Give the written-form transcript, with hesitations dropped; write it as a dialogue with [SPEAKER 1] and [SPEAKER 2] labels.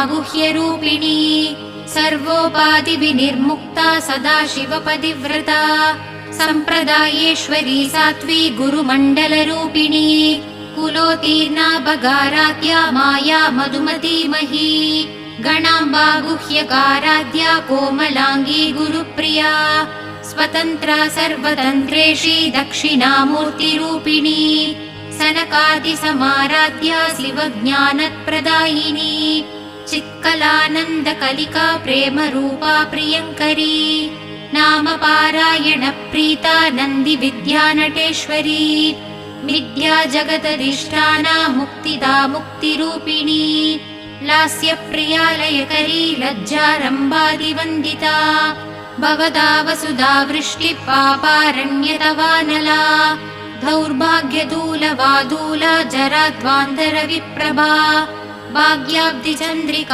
[SPEAKER 1] गुह्यरूपिणी सर्वोपाधिविनिर्मुक्ता सदाशिवपतिव्रता सम्प्रदायेश्वरी सात्वी गुरुमण्डलरूपिणी कुलोत्तीर्णा बगाराध्या माया मधुमतीमही गणाम्बा गुह्यकाराध्या कोमलाङ्गी गुरुप्रिया स्वतन्त्रा सर्वतन्त्रेशी दक्षिणामूर्तिरूपिणी सनकादिसमाराध्या शिवज्ञानप्रदायिनी चित्कलानन्दकलिका प्रेमरूपा प्रियङ्करी नामपारायणप्रीता नन्दिविद्यानटेश्वरी विद्या जगदधिष्ठाना मुक्तिदा मुक्तिरूपिणी लास्यप्रिया लयकरी लज्जारम्भादिवन्दिता भवदा वसुधा वृष्टिपापारण्यतवानला दौर्भाग्यदूलवादूला जराध्वान्तरविप्रभा भाग्याब्धिचन्द्रिका